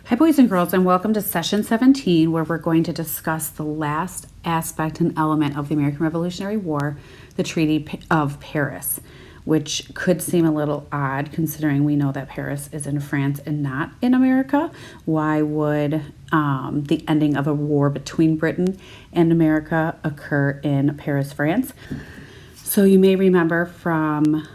Hi, boys and girls, and welcome to session 17, where we're going to discuss the last aspect and element of the American Revolutionary War, the Treaty of Paris, which could seem a little odd considering we know that Paris is in France and not in America. Why would the ending of a war between Britain and America occur in Paris, France? So you may remember from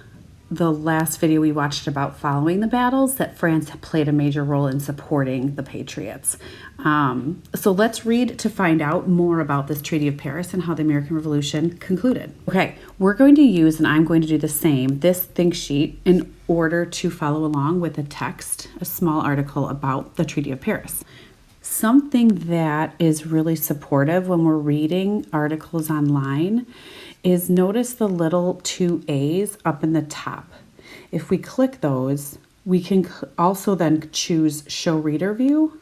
the last video we watched about following the battles that France played a major role in supporting the Patriots. So let's read to find out more about this Treaty of Paris and how the American Revolution concluded. Okay, we're going to use, and I'm going to do the same, this think sheet in order to follow along with a text, a small article about the Treaty of Paris. Something that is really supportive when we're reading articles online is notice the little two A's up in the top. If we click those, we can also then choose show reader view,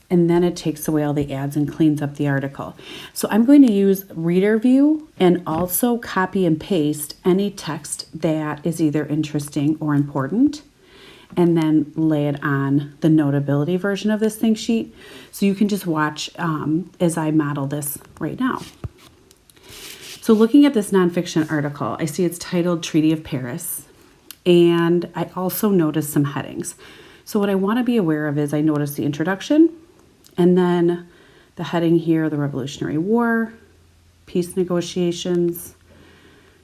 and then it takes away all the ads and cleans up the article. So I'm going to use reader view and also copy and paste any text that is either interesting or important, and then lay it on the notability version of this think sheet. So you can just watch as I model this right now. So looking at this nonfiction article, I see it's titled Treaty of Paris, and I also noticed some headings. So what I want to be aware of is I noticed the introduction, and then the heading here, the Revolutionary War, peace negotiations,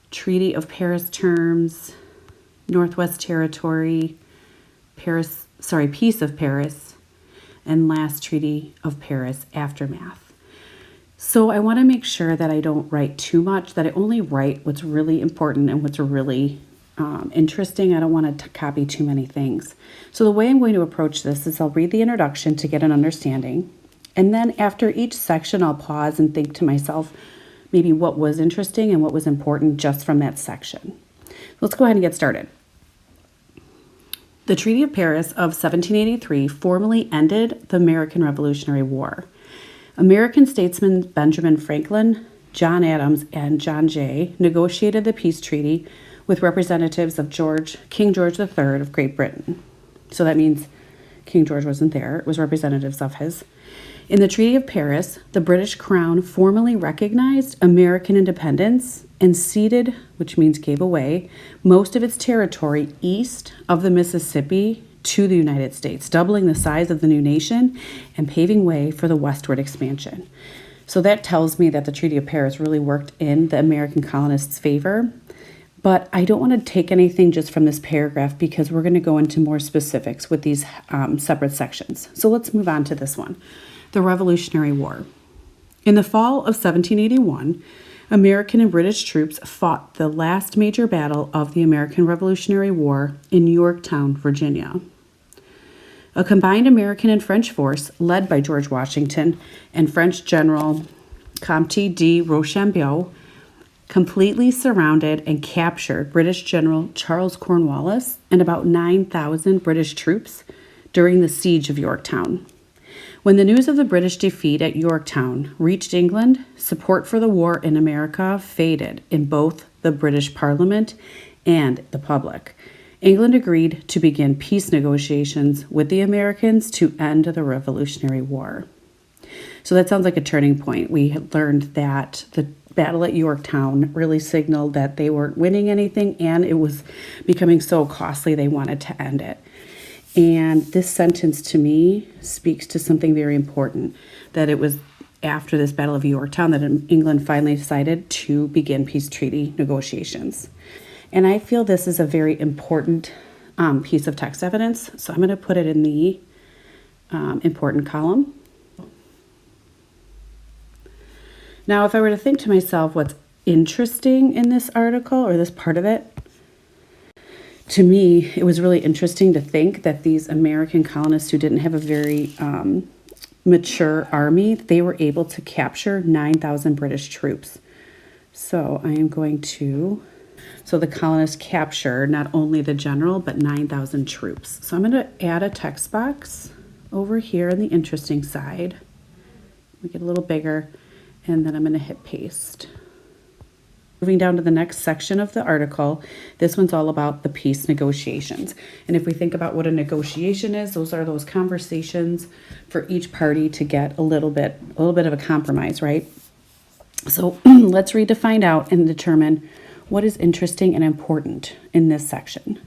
Treaty of Paris terms, Northwest Territory, Peace of Paris, and last Treaty of Paris aftermath. So I want to make sure that I don't write too much, that I only write what's really important and what's really interesting. I don't want to copy too many things. So the way I'm going to approach this is I'll read the introduction to get an understanding. And then after each section, I'll pause and think to myself maybe what was interesting and what was important just from that section. Let's go ahead and get started. The Treaty of Paris of 1783 formally ended the American Revolutionary War. American statesmen Benjamin Franklin, John Adams, and John Jay negotiated the peace treaty with representatives of King George III of Great Britain. So that means King George wasn't there. It was representatives of his. In the Treaty of Paris, the British Crown formally recognized American independence and ceded, which means gave away, most of its territory east of the Mississippi to the United States, doubling the size of the new nation and paving way for the westward expansion. So that tells me that the Treaty of Paris really worked in the American colonists' favor. But I don't want to take anything just from this paragraph because we're going to go into more specifics with these separate sections. So let's move on to this one, the Revolutionary War. In the fall of 1781, American and British troops fought the last major battle of the American Revolutionary War in Yorktown, Virginia. A combined American and French force led by George Washington and French General Comte de Rochambeau completely surrounded and captured British General Charles Cornwallis and about 9,000 British troops during the siege of Yorktown. When the news of the British defeat at Yorktown reached England, support for the war in America faded in both the British Parliament and the public. England agreed to begin peace negotiations with the Americans to end the Revolutionary War. So that sounds like a turning point. We had learned that the battle at Yorktown really signaled that they weren't winning anything, and it was becoming so costly they wanted to end it. And this sentence to me speaks to something very important, that it was after this Battle of Yorktown that England finally decided to begin peace treaty negotiations. And I feel this is a very important piece of text evidence, so I'm going to put it in the important column. Now, if I were to think to myself what's interesting in this article or this part of it, to me, it was really interesting to think that these American colonists who didn't have a very mature army, they were able to capture 9,000 British troops. So I am going to, so the colonists captured not only the general, but 9,000 troops. So I'm going to add a text box over here on the interesting side. Make it a little bigger, and then I'm going to hit paste. Moving down to the next section of the article, this one's all about the peace negotiations. And if we think about what a negotiation is, those are those conversations for each party to get a little bit of a compromise, right? So let's read to find out and determine what is interesting and important in this section.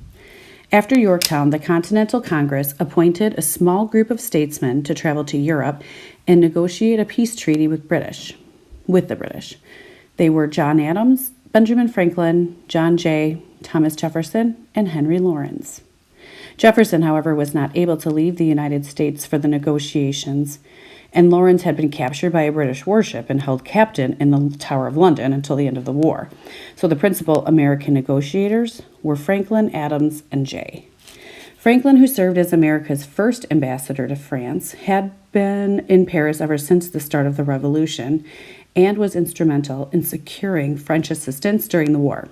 After Yorktown, the Continental Congress appointed a small group of statesmen to travel to Europe and negotiate a peace treaty with the British. They were John Adams, Benjamin Franklin, John Jay, Thomas Jefferson, and Henry Lawrence. Jefferson, however, was not able to leave the United States for the negotiations, and Lawrence had been captured by a British warship and held captive in the Tower of London until the end of the war. So the principal American negotiators were Franklin, Adams, and Jay. Franklin, who served as America's first ambassador to France, had been in Paris ever since the start of the Revolution and was instrumental in securing French assistance during the war.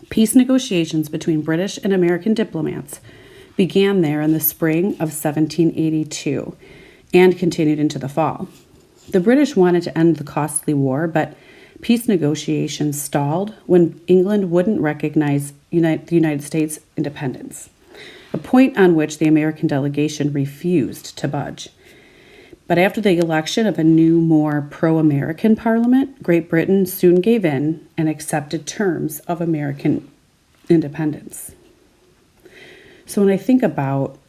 Peace negotiations between British and American diplomats began there in the spring of 1782 and continued into the fall. The British wanted to end the costly war, but peace negotiations stalled when England wouldn't recognize the United States' independence, a point on which the American delegation refused to budge. But after the election of a new, more pro-American parliament, Great Britain soon gave in and accepted terms of American independence. So when I think about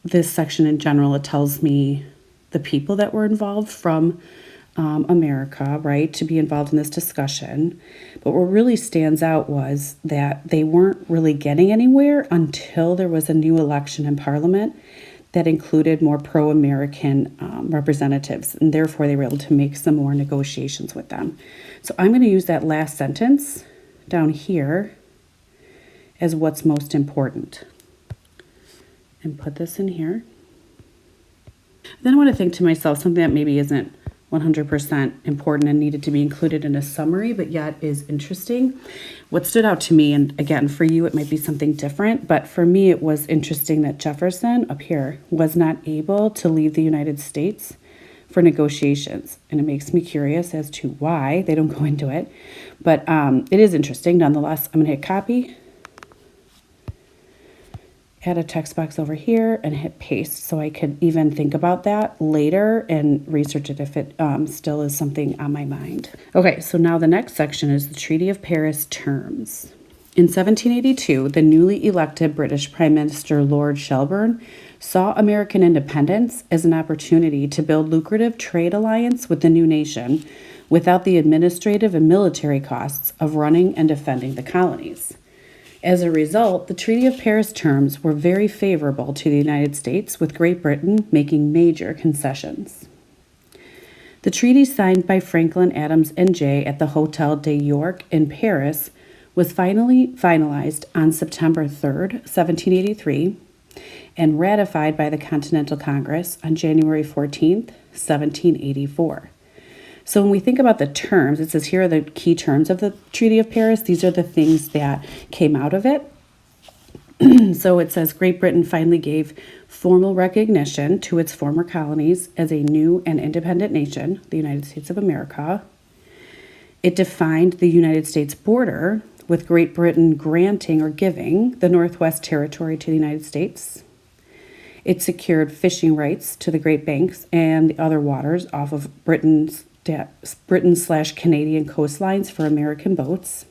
this section in general, it tells me the people that were involved from America, right, to be involved in this discussion. But what really stands out was that they weren't really getting anywhere until there was a new election in Parliament that included more pro-American representatives, and therefore they were able to make some more negotiations with them. So I'm going to use that last sentence down here as what's most important and put this in here. Then I want to think to myself something that maybe isn't 100% important and needed to be included in a summary, but yet is interesting. What stood out to me, and again, for you, it might be something different, but for me, it was interesting that Jefferson up here was not able to leave the United States for negotiations. And it makes me curious as to why. They don't go into it, but it is interesting. Nonetheless, I'm going to hit copy, add a text box over here, and hit paste so I could even think about that later and research it if it still is something on my mind. Okay, so now the next section is the Treaty of Paris terms. In 1782, the newly elected British Prime Minister Lord Shelburne saw American independence as an opportunity to build lucrative trade alliance with the new nation without the administrative and military costs of running and defending the colonies. As a result, the Treaty of Paris terms were very favorable to the United States, with Great Britain making major concessions. The treaty signed by Franklin, Adams, and Jay at the Hôtel de York in Paris was finally finalized on September 3rd, 1783, and ratified by the Continental Congress on January 14th, 1784. So when we think about the terms, it says here are the key terms of the Treaty of Paris. These are the things that came out of it. So it says Great Britain finally gave formal recognition to its former colonies as a new and independent nation, the United States of America. It defined the United States border, with Great Britain granting or giving the Northwest Territory to the United States. It secured fishing rights to the Great Banks and the other waters off of Britain/Canadian coastlines for American boats.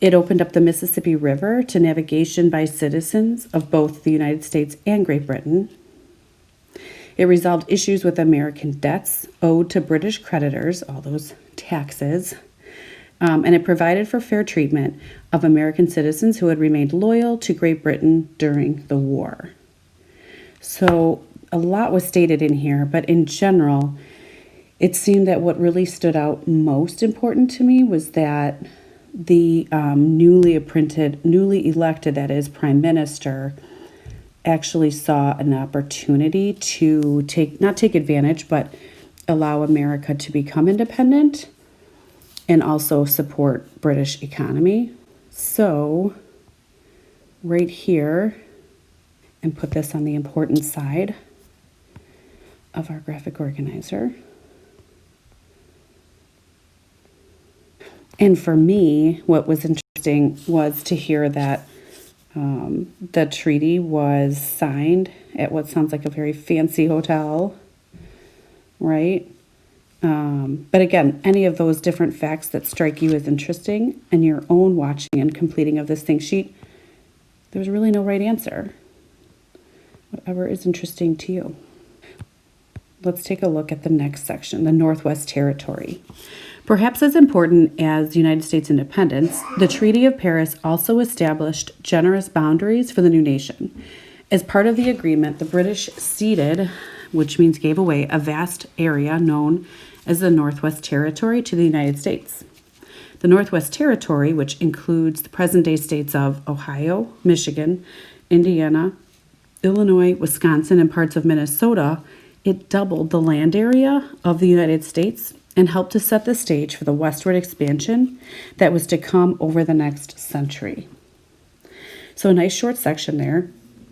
It opened up the Mississippi River to navigation by citizens of both the United States and Great Britain. It resolved issues with American debts owed to British creditors, all those taxes, and it provided for fair treatment of American citizens who had remained loyal to Great Britain during the war. So a lot was stated in here, but in general, it seemed that what really stood out most important to me was that the newly elected, that is, Prime Minister, actually saw an opportunity to not take advantage, but allow America to become independent and also support British economy. So right here, and put this on the important side of our graphic organizer. And for me, what was interesting was to hear that the treaty was signed at what sounds like a very fancy hotel, right? But again, any of those different facts that strike you as interesting in your own watching and completing of this think sheet, there's really no right answer. Whatever is interesting to you. Let's take a look at the next section, the Northwest Territory. Perhaps as important as the United States independence, the Treaty of Paris also established generous boundaries for the new nation. As part of the agreement, the British ceded, which means gave away, a vast area known as the Northwest Territory to the United States. The Northwest Territory, which includes the present-day states of Ohio, Michigan, Indiana, Illinois, Wisconsin, and parts of Minnesota, it doubled the land area of the United States and helped to set the stage for the westward expansion that was to come over the next century. So a nice short section there,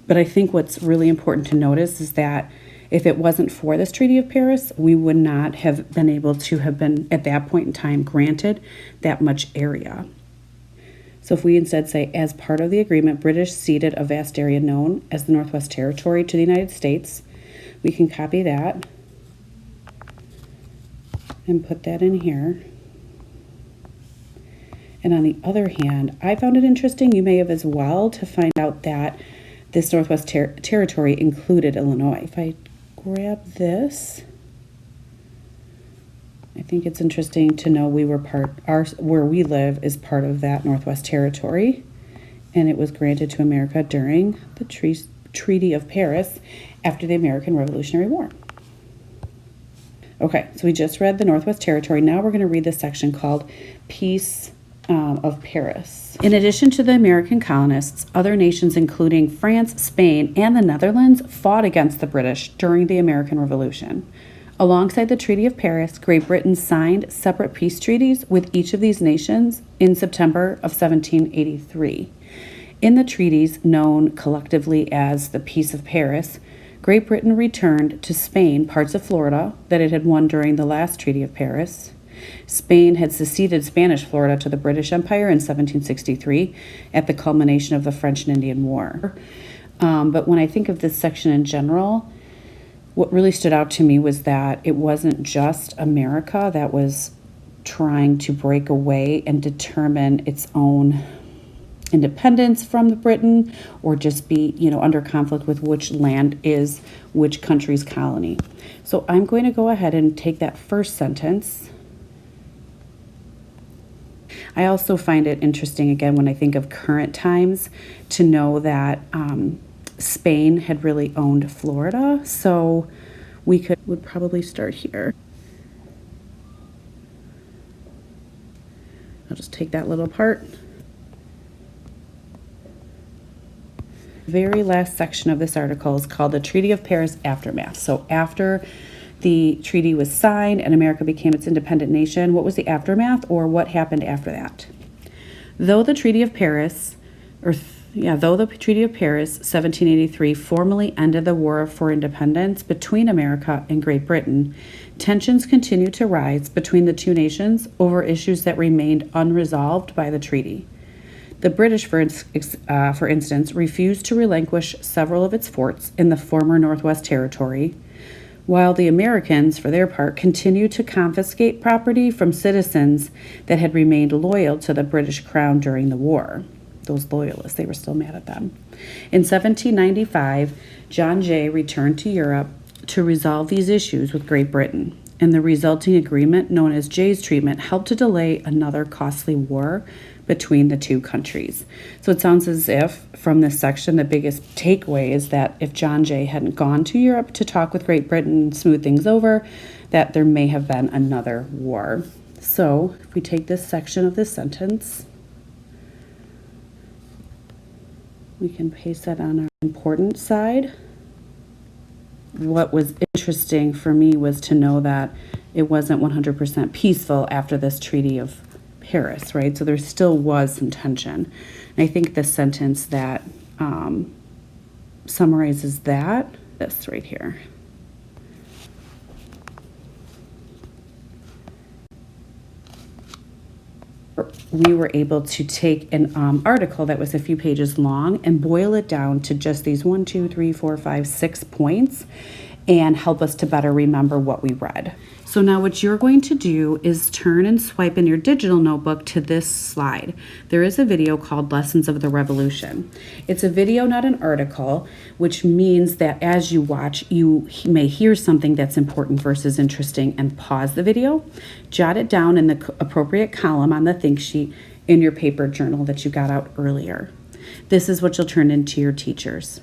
but I think what's really important to notice is that if it wasn't for this Treaty of Paris, we would not have been able to have been, at that point in time, granted that much area. So if we instead say, as part of the agreement, British ceded a vast area known as the Northwest Territory to the United States, we can copy that and put that in here. And on the other hand, I found it interesting, you may have as well, to find out that this Northwest Territory included Illinois. If I grab this, I think it's interesting to know we were where we live is part of that Northwest Territory, and it was granted to America during the Treaty of Paris after the American Revolutionary War. Okay, so we just read the Northwest Territory. Now we're going to read the section called Peace of Paris. In addition to the American colonists, other nations including France, Spain, and the Netherlands fought against the British during the American Revolution. Alongside the Treaty of Paris, Great Britain signed separate peace treaties with each of these nations in September of 1783. In the treaties, known collectively as the Peace of Paris, Great Britain returned to Spain parts of Florida that it had won during the last Treaty of Paris. Spain had seceded Spanish Florida to the British Empire in 1763 at the culmination of the French and Indian War. But when I think of this section in general, what really stood out to me was that it wasn't just America that was trying to break away and determine its own independence from Britain, or just be, under conflict with which land is which country's colony. So I'm going to go ahead and take that first sentence. I also find it interesting, again, when I think of current times, to know that Spain had really owned Florida. So would probably start here. I'll just take that little part. Very last section of this article is called the Treaty of Paris Aftermath. So after the treaty was signed and America became its independent nation, what was the aftermath, or what happened after that? Though the Treaty of Paris, 1783, formally ended the War for Independence between America and Great Britain, tensions continued to rise between the two nations over issues that remained unresolved by the treaty. The British, for instance, refused to relinquish several of its forts in the former Northwest Territory, while the Americans, for their part, continued to confiscate property from citizens that had remained loyal to the British Crown during the war. Those loyalists, they were still mad at them. In 1795, John Jay returned to Europe to resolve these issues with Great Britain, and the resulting agreement, known as Jay's Treaty, helped to delay another costly war between the two countries. So it sounds as if, from this section, the biggest takeaway is that if John Jay hadn't gone to Europe to talk with Great Britain and smooth things over, that there may have been another war. So if we take this section of this sentence, we can paste that on our important side. What was interesting for me was to know that it wasn't 100% peaceful after this Treaty of Paris, right? So there still was some tension. And I think the sentence that summarizes that, this right here. we were able to take an article that was a few pages long and boil it down to just these 1, 2, 3, 4, 5, 6 points and help us to better remember what we read. So now what you're going to do is turn and swipe in your digital notebook to this slide. There is a video called Lessons of the Revolution. It's a video, not an article, which means that as you watch, you may hear something that's important versus interesting and pause the video, jot it down in the appropriate column on the think sheet in your paper journal that you got out earlier. This is what you'll turn into your teachers.